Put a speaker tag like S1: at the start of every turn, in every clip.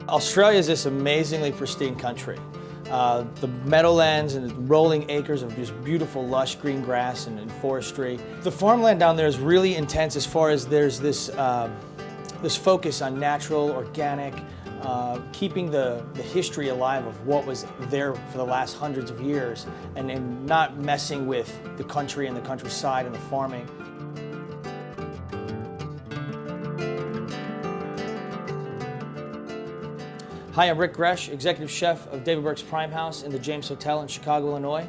S1: Australia is this amazingly pristine country. The meadowlands and rolling acres of just beautiful lush green grass and forestry. The farmland down there is really intense as far as there's this focus on natural, organic, keeping the history alive of what was there for the last hundreds of years and not messing with the country and the countryside and the farming. Hi, I'm Gresh, Executive Chef of David Burke's Prime House in the James Hotel in Chicago, Illinois.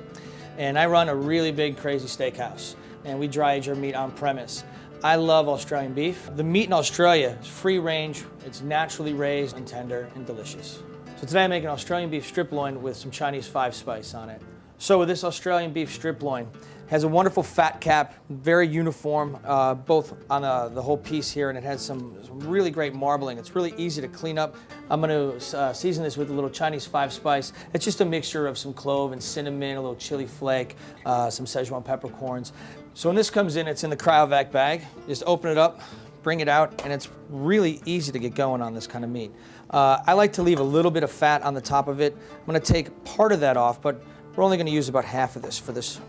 S1: And I run a really big, crazy steakhouse. And we dry age our meat on premise. I love Australian beef. The meat in Australia is free range, it's naturally raised and tender and delicious. So today I'm making Australian beef strip loin with some Chinese 5-spice on it. So with this Australian beef strip loin, it has a wonderful fat cap, very uniform, both on the whole piece here, and it has some really great marbling. It's really easy to clean up. I'm going to season this with a little Chinese 5-spice. It's just a mixture of some clove and cinnamon, a little chili flake, some Szechuan peppercorns. So when this comes in, it's in the cryovac bag. Just open it up, bring it out, and it's really easy to get going on this kind of meat. I like to leave a little bit of fat on the top of it. I'm going to take part of that off, but we're only going to use about half of this for this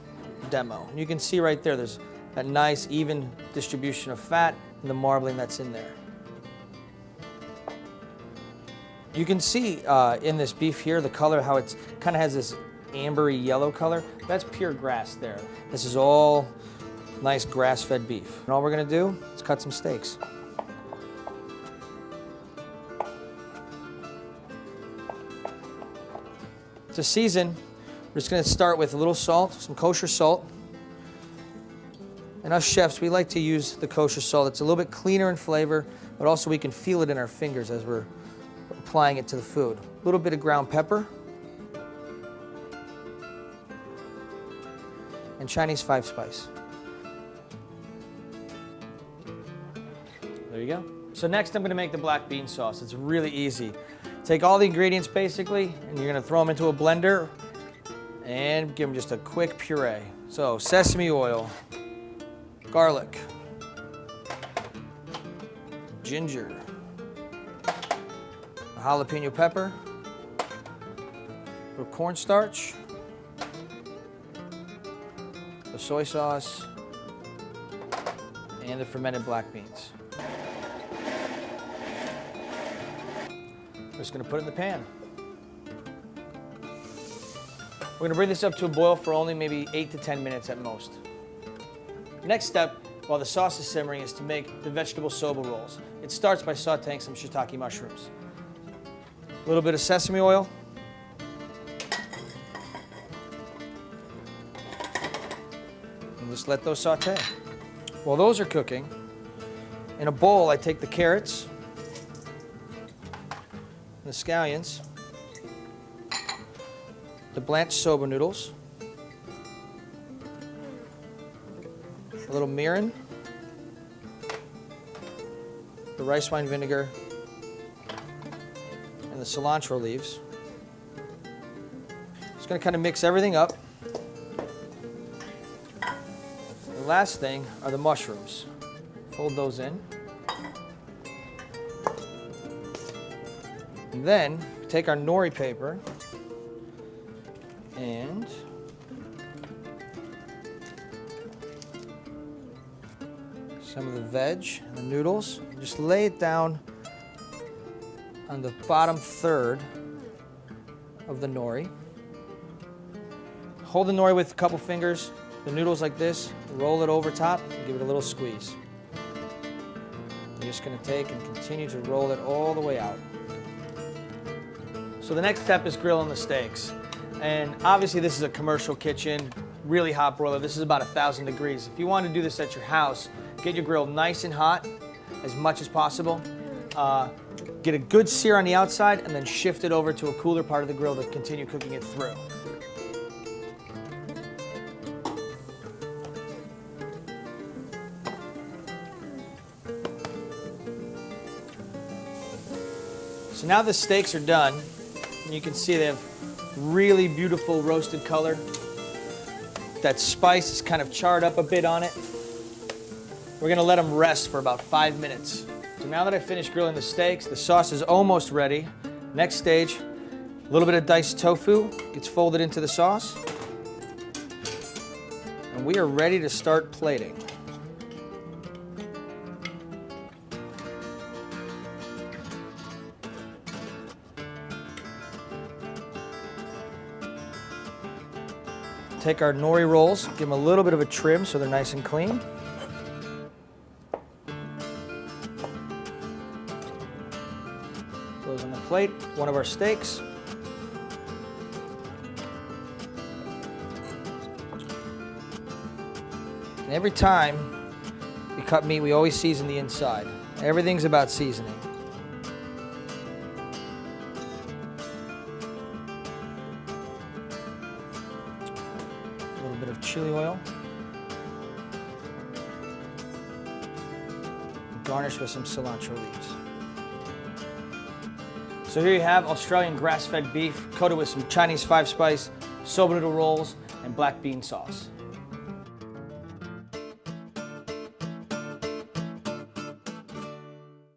S1: demo. And you can see right there, there's that nice even distribution of fat and the marbling that's in there. You can see in this beef here, the color, how it kind of has this ambery yellow color. That's pure grass there. This is all nice grass-fed beef. And all we're gonna do is cut some steaks. To season, we're just gonna start with a little salt, some kosher salt. And us chefs, we like to use the kosher salt. It's a little bit cleaner in flavor, but also we can feel it in our fingers as we're applying it to the food. A little bit of ground pepper. And Chinese 5-spice. There you go. So next I'm gonna make the black bean sauce. It's really easy. Take all the ingredients basically, and you're gonna throw them into a blender and give them just a quick puree. So sesame oil, garlic, ginger, a jalapeno pepper, a little cornstarch, the soy sauce, and the fermented black beans. We're just gonna put it in the pan. We're gonna bring this up to a boil for only maybe 8 to 10 minutes at most. Next step, while the sauce is simmering, is to make the vegetable soba rolls. It starts by sauteing some shiitake mushrooms. A little bit of sesame oil. And just let those saute. While those are cooking, in a bowl I take the carrots, the scallions, the blanched soba noodles, a little mirin, the rice wine vinegar, and the cilantro leaves. Just going to kind of mix everything up. The last thing are the mushrooms. Fold those in. And then take our nori paper and some of the veg and the noodles. Just lay it down on the bottom third of the nori. Hold the nori with a couple fingers, the noodles like this, roll it over top, and give it a little squeeze. You're just going to take and continue to roll it all the way out. So the next step is grilling the steaks. And obviously this is a commercial kitchen, really hot broiler. This is about 1,000 degrees. If you want to do this at your house, get your grill nice and hot as much as possible. Get a good sear on the outside and then shift it over to a cooler part of the grill to continue cooking it through. So now the steaks are done. And you can see they have really beautiful roasted color. That spice is kind of charred up a bit on it. We're gonna let them rest for about 5 minutes. So now that I finished grilling the steaks, the sauce is almost ready. Next stage, a little bit of diced tofu gets folded into the sauce. And we are ready to start plating. Take our nori rolls, give them a little bit of a trim so they're nice and clean. Those on the plate, one of our steaks. And every time we cut meat, we always season the inside. Everything's about seasoning. A little bit of chili oil. Garnish with some cilantro leaves. So here you have Australian grass-fed beef coated with some Chinese 5-spice, soba noodle rolls, and black bean sauce.